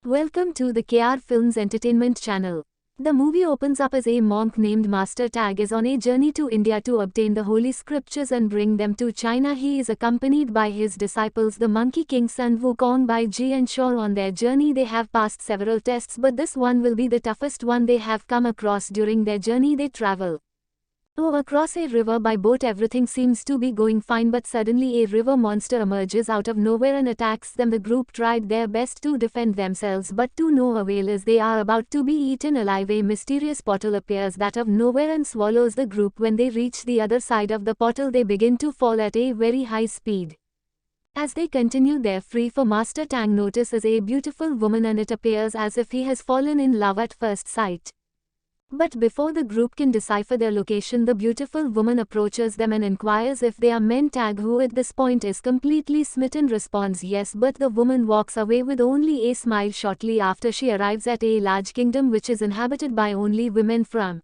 Welcome to the KR Films Entertainment channel. The movie opens up as a monk named Master Tag is on a journey to India to obtain the holy scriptures and bring them to China. He is accompanied by his disciples, the Monkey King Sun Wukong, Bai Ji and Shaw. On their journey they have passed several tests, but this one will be the toughest one they have come across during their journey. They travel across a river by boat. Everything seems to be going fine, but suddenly a river monster emerges out of nowhere and attacks them. The group tried their best to defend themselves, but to no avail. As they are about to be eaten alive, a mysterious portal appears that of nowhere and swallows the group. When they reach the other side of the portal, they begin to fall at a very high speed. As they continue their free fall, Master Tang notices a beautiful woman, and it appears as if he has fallen in love at first sight. But before the group can decipher their location, the beautiful woman approaches them and inquires if they are men. Tag, who at this point is completely smitten, responds yes, but the woman walks away with only a smile. Shortly after, she arrives at a large kingdom which is inhabited by only women, from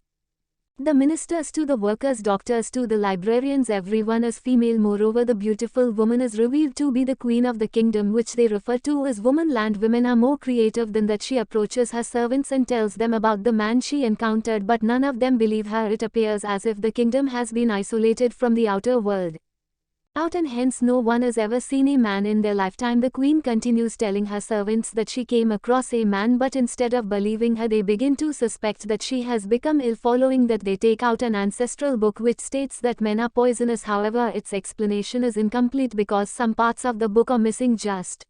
the ministers to the workers, doctors to the librarians. Everyone is female. Moreover, the beautiful woman is revealed to be the queen of the kingdom, which they refer to as Womanland. Women are more creative than that. She approaches her servants and tells them about the man she encountered, but none of them believe her. It appears as if the kingdom has been isolated from the outer world, and hence no one has ever seen a man in their lifetime. The queen continues telling her servants that she came across a man, but instead of believing her, they begin to suspect that she has become ill. Following that, they take out an ancestral book which states that men are poisonous. However, its explanation is incomplete because some parts of the book are missing. Just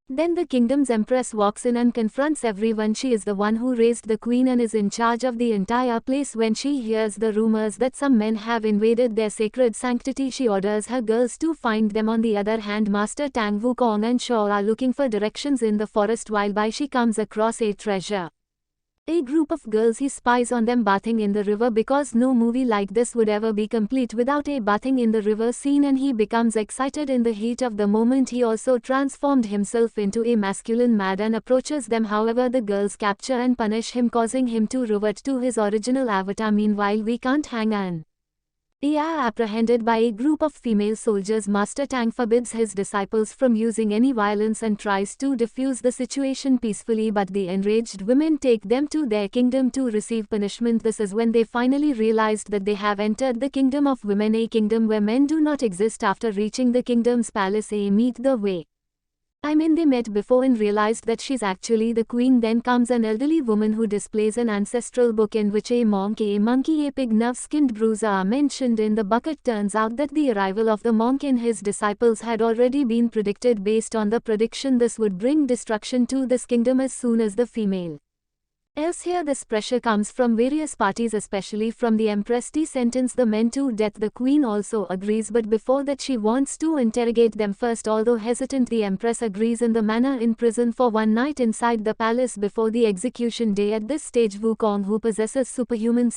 then the kingdom's empress walks in and confronts everyone. She is the one who raised the queen and is in charge of the entire place. When she hears the rumors that some men have invaded their sacred sanctity, she orders her girls to find them. On the other hand, Master Tang, Wukong and Shaw are looking for directions in the forest. While by, she comes across a treasure. A group of girls, he spies on them bathing in the river, because no movie like this would ever be complete without a bathing in the river scene, and he becomes excited in the heat of the moment. He also transformed himself into a masculine mad and approaches them. However, the girls capture and punish him, causing him to revert to his original avatar. Meanwhile, we can't hang on. They are apprehended by a group of female soldiers. Master Tang forbids his disciples from using any violence and tries to defuse the situation peacefully, but the enraged women take them to their kingdom to receive punishment. This is when they finally realized that they have entered the kingdom of women, a kingdom where men do not exist. After reaching the kingdom's palace, they meet the way. They met before and realized that she's actually the queen. Then comes an elderly woman who displays an ancestral book in which a monk, a monkey, a pig, nerve-skinned bruiser are mentioned in the bucket. Turns out that the arrival of the monk and his disciples had already been predicted. Based on the prediction, this would bring destruction to this kingdom as soon as the female. Else here, this pressure comes from various parties, especially from the empress. To sentence the men to death. The queen also agrees, but before that she wants to interrogate them first. Although hesitant, the empress agrees in the manner in prison for one night inside the palace before the execution day. At this stage, Wukong, who possesses superhuman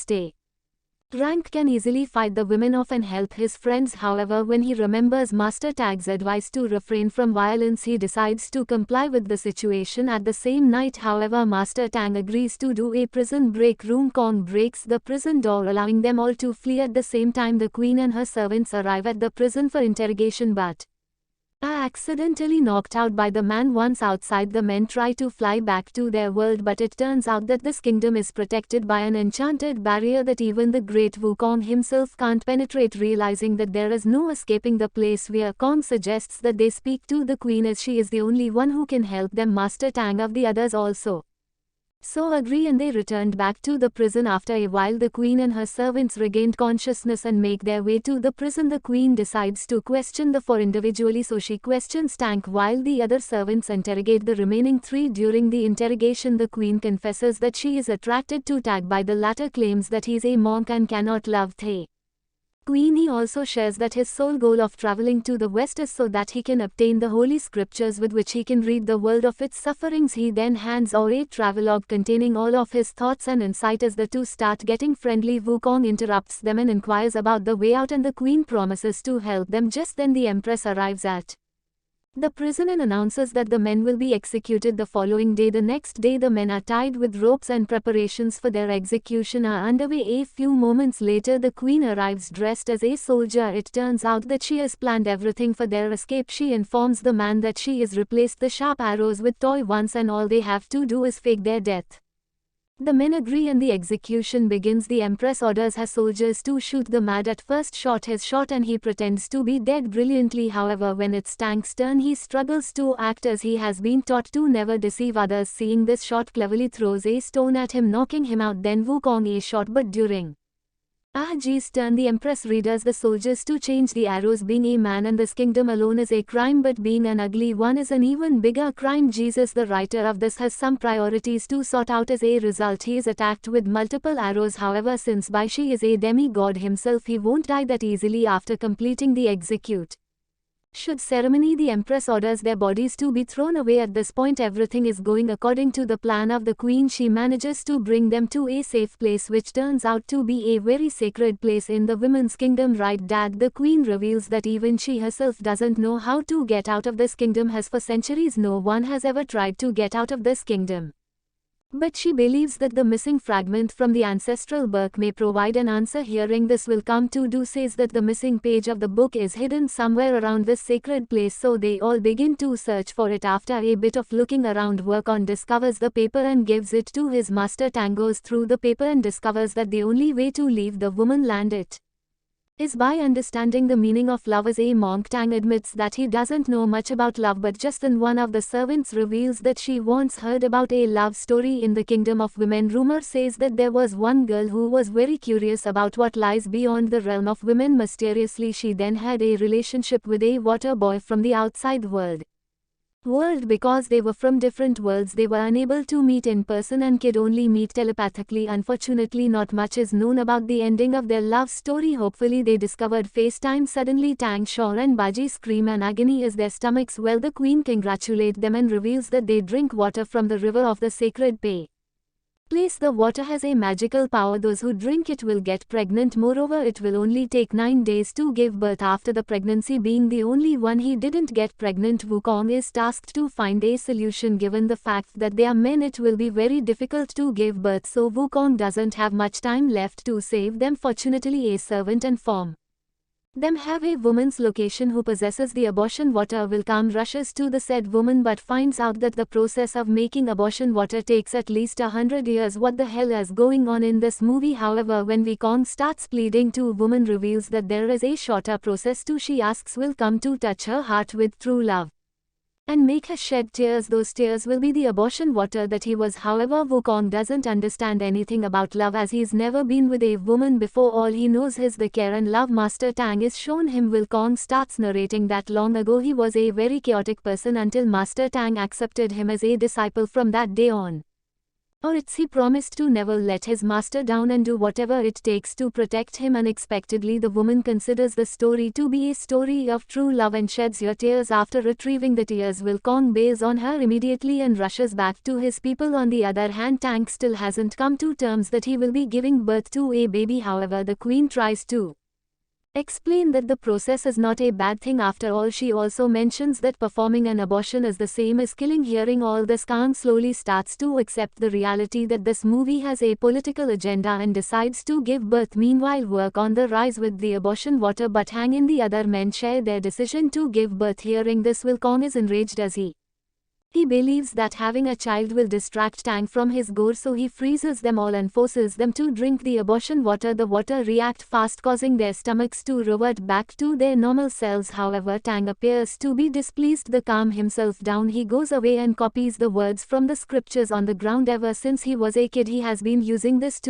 rank, can easily fight the women off and help his friends. However, when he remembers Master Tag's advice to refrain from violence, he decides to comply with the situation. At the same night, however, Master Tang agrees to do a prison break. Wukong breaks the prison door, allowing them all to flee. At the same time, the queen and her servants arrive at the prison for interrogation, but are accidentally knocked out by the man. Once outside, the men try to fly back to their world, but it turns out that this kingdom is protected by an enchanted barrier that even the great Wukong himself can't penetrate. Realizing that there is no escaping the place, Wukong suggests that they speak to the queen, as she is the only one who can help them. Master Tang of the others also so agree, and they returned back to the prison. After a while, the queen and her servants regained consciousness and make their way to the prison. The queen decides to question the four individually, so she questions Tang while the other servants interrogate the remaining three. During the interrogation, the queen confesses that she is attracted to Tag. By the latter claims that he is a monk and cannot love the queen. He also shares that his sole goal of traveling to the west is so that he can obtain the holy scriptures with which he can rid the world of its sufferings. He then hands over a travelogue containing all of his thoughts and insight. As the two start getting friendly, Wukong interrupts them and inquires about the way out, and the queen promises to help them. Just then the empress arrives at The prison announces that the men will be executed the following day. The next day the men are tied with ropes and preparations for their execution are underway. A few moments later the queen arrives dressed as a soldier. It turns out that she has planned everything for their escape. She informs the man that she has replaced the sharp arrows with toy ones and all they have to do is fake their death. The men agree and the execution begins. The empress orders her soldiers to shoot the man. At first shot is shot and he pretends to be dead brilliantly. However, when it's Tang's turn, he struggles to act as he has been taught to never deceive others. Seeing this, shot cleverly throws a stone at him, knocking him out. Then Wukong is shot, but during Ji's turn, the empress orders the soldiers to change the arrows. Being a man in this kingdom alone is a crime, but being an ugly one is an even bigger crime. Jesus, the writer of this, has some priorities to sort out. As a result, he is attacked with multiple arrows. However, since Bai Shi is a demigod himself, he won't die that easily. After completing the execute should ceremony, the empress orders their bodies to be thrown away. At this point, everything is going according to the plan of the queen. She manages to bring them to a safe place, which turns out to be a very sacred place in the women's kingdom. Right, Dad? The queen reveals that even she herself doesn't know how to get out of this kingdom, as for centuries no one has ever tried to get out of this kingdom. But she believes that the missing fragment from the ancestral book may provide an answer. Hearing this, will come to do says that the missing page of the book is hidden somewhere around this sacred place, so they all begin to search for it. After a bit of looking around, Wukong discovers the paper and gives it to his master. Tang goes through the paper and discovers that the only way to leave the woman land it is by understanding the meaning of love. As a monk, Tang admits that he doesn't know much about love, but just then one of the servants reveals that she once heard about a love story in the kingdom of women. Rumor says that there was one girl who was very curious about what lies beyond the realm of women. Mysteriously, she then had a relationship with a water boy from the outside world. Because they were from different worlds, they were unable to meet in person and could only meet telepathically. Unfortunately, not much is known about the ending of their love story. Hopefully they discovered FaceTime. Suddenly Tang, Shaw and Baji scream in agony as their stomachs swell. The queen congratulates them and reveals that they drink water from the river of the sacred place. The water has a magical power. Those who drink it will get pregnant. Moreover, it will only take 9 days to give birth. After the pregnancy, being the only one he didn't get pregnant, Wukong is tasked to find a solution. Given the fact that they are men, it will be very difficult to give birth, so Wukong doesn't have much time left to save them. Fortunately, a servant informs them have a woman's location who possesses the abortion water. Wukong rushes to the said woman but finds out that the process of making abortion water takes at least 100 years. What the hell is going on in this movie? However, when Wukong starts pleading to woman reveals that there is a shorter process too. She asks Wukong to touch her heart with true love and make her shed tears. Those tears will be the abortion water that he was. However, Wukong doesn't understand anything about love as he's never been with a woman before. All he knows is the care and love Master Tang is shown him. Wukong starts narrating that long ago he was a very chaotic person until Master Tang accepted him as a disciple. From that day on, he promised to never let his master down and do whatever it takes to protect him. Unexpectedly, the woman considers the story to be a story of true love and sheds her tears. After retrieving the tears, Wukong bails on her immediately and rushes back to his people. On the other hand, Tang still hasn't come to terms that he will be giving birth to a baby. However, the queen tries to explain that the process is not a bad thing after all. She also mentions that performing an abortion is the same as killing. Hearing all this, Kang slowly starts to accept the reality that this movie has a political agenda and decides to give birth. Meanwhile, work on the rise with the abortion water, but Hang and the other men share their decision to give birth. Hearing this, Wukong is enraged as he believes that having a child will distract Tang from his goal, so he freezes them all and forces them to drink the abortion water. The water react fast, causing their stomachs to revert back to their normal selves. However, Tang appears to be displeased. To calm himself down, he goes away and copies the words from the scriptures on the ground. Ever since he was a kid, he has been using this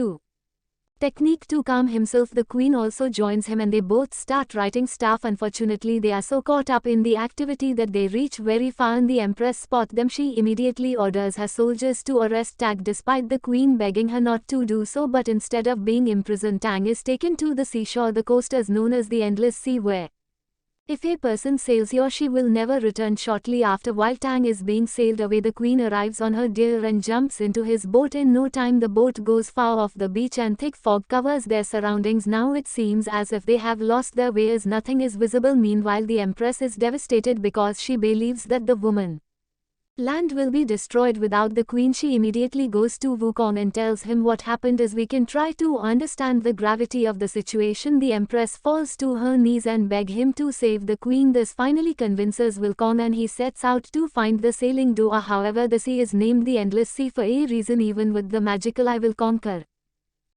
technique to calm himself. The queen also joins him and they both start writing stuff. Unfortunately, they are so caught up in the activity that they reach very far and the empress spot them. She immediately orders her soldiers to arrest Tang despite the queen begging her not to do so, but instead of being imprisoned, Tang is taken to the seashore. The coast is known as the Endless Sea, where If a person sails, he or she will never return. Shortly after, while Tang is being sailed away, the queen arrives on her deer and jumps into his boat. In no time the boat goes far off the beach and thick fog covers their surroundings. Now it seems as if they have lost their way as nothing is visible. Meanwhile the empress is devastated because she believes that the woman land will be destroyed without the queen. She immediately goes to Wukong and tells him what happened as we can try to understand the gravity of the situation. The empress falls to her knees and begs him to save the queen. This finally convinces Wukong and he sets out to find the sailing Doa. However, the sea is named the Endless Sea for a reason. Even with the magical "I will conquer"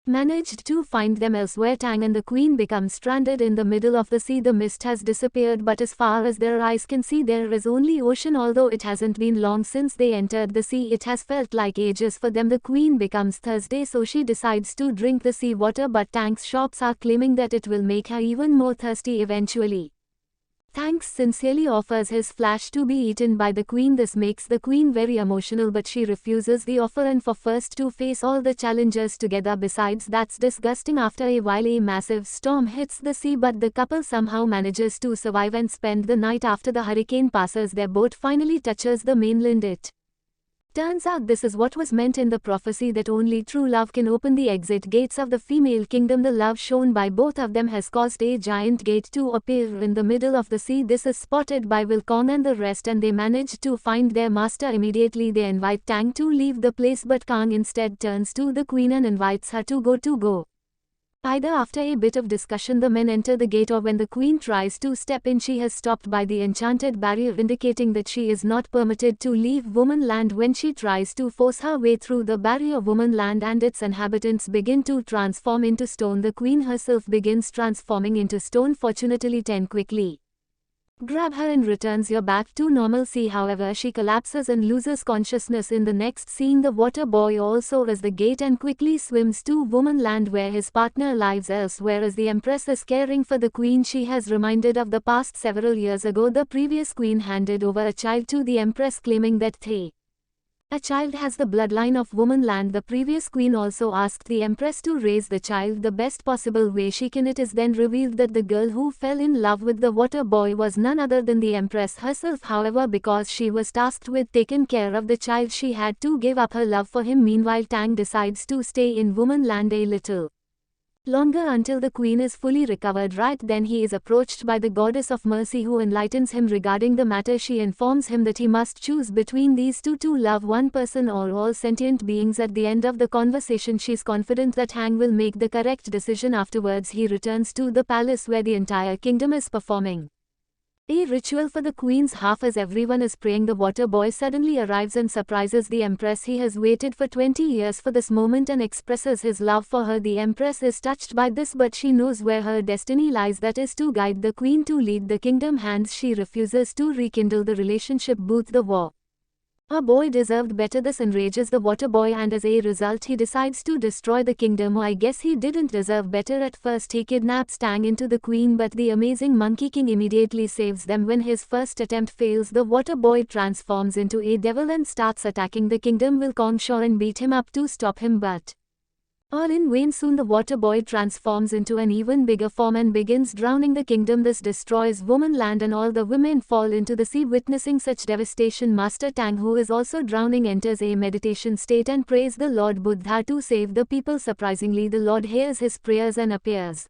managed to find them elsewhere. Tang and the queen become stranded in the middle of the sea. The mist has disappeared, but as far as their eyes can see there is only ocean. Although it hasn't been long since they entered the sea, it has felt like ages for them. The queen becomes thirsty, so she decides to drink the sea water, but Tang's shops are claiming that it will make her even more thirsty eventually. Tang sincerely offers his flesh to be eaten by the queen. This makes the queen very emotional, but she refuses the offer and for first to face all the challenges together. Besides, that's disgusting. After a while a massive storm hits the sea, but the couple somehow manages to survive and spend the night. After the hurricane passes, their boat finally touches the mainland. It turns out this is what was meant in the prophecy, that only true love can open the exit gates of the female kingdom. The love shown by both of them has caused a giant gate to appear in the middle of the sea. This is spotted by Wukong and the rest, and they manage to find their master. Immediately they invite Tang to leave the place, but Kang instead turns to the queen and invites her to go. Either after a bit of discussion the men enter the gate, or when the queen tries to step in she is stopped by the enchanted barrier, indicating that she is not permitted to leave Woman Land. When she tries to force her way through the barrier, Woman Land and its inhabitants begin to transform into stone. The queen herself begins transforming into stone. Fortunately Tang quickly grab her and returns her back to normalcy. However, she collapses and loses consciousness in the next scene. The water boy also is the gate and quickly swims to Woman Land, where his partner lives elsewhere. As the empress is caring for the queen, she has reminded of the past. Several years ago the previous queen handed over a child to the empress, claiming that a child has the bloodline of Woman Land. The previous queen also asked the empress to raise the child the best possible way she can. It is then revealed that the girl who fell in love with the water boy was none other than the empress herself. However, because she was tasked with taking care of the child, she had to give up her love for him. Meanwhile, Tang decides to stay in Woman Land a little longer until the queen is fully recovered. Right then he is approached by the goddess of mercy, who enlightens him regarding the matter. She informs him that he must choose between these two: to love one person or all sentient beings. At the end of the conversation she is confident that Tang will make the correct decision. Afterwards he returns to the palace where the entire kingdom is performing a ritual for the queen's half. As everyone is praying, the water boy suddenly arrives and surprises the empress. He has waited for 20 years for this moment and expresses his love for her. The empress is touched by this, but she knows where her destiny lies, that is to guide the queen to lead the kingdom. Hence she refuses to rekindle the relationship. Both the war a boy deserved better. This enrages the water boy, and as a result he decides to destroy the kingdom. I guess he didn't deserve better. At first he kidnaps Tang into the queen, but the amazing Monkey King immediately saves them. When his first attempt fails, the water boy transforms into a devil and starts attacking the kingdom. Wukong shore and beat him up to stop him, but all in vain. Soon the water boy transforms into an even bigger form and begins drowning the kingdom. This destroys Woman Land and all the women fall into the sea. Witnessing such devastation, Master Tang, who is also drowning, enters a meditation state and prays the Lord Buddha to save the people. Surprisingly, the Lord hears his prayers and appears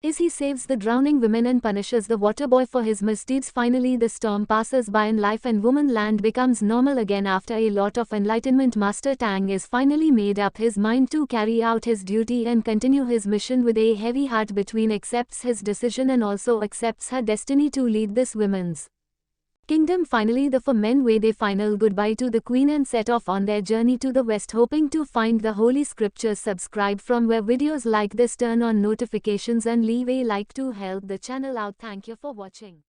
as he saves the drowning women and punishes the water boy for his misdeeds. Finally the storm passes by and life in Woman Land becomes normal again. After a lot of enlightenment, Master Tang is finally made up his mind to carry out his duty and continue his mission with a heavy heart. Between accepts his decision and also accepts her destiny to lead this women's kingdom. Finally the four men wave a final goodbye to the queen and set off on their journey to the west, hoping to find the holy scriptures. Subscribe from where videos like this, turn on notifications and leave a like to help the channel out. Thank you for watching.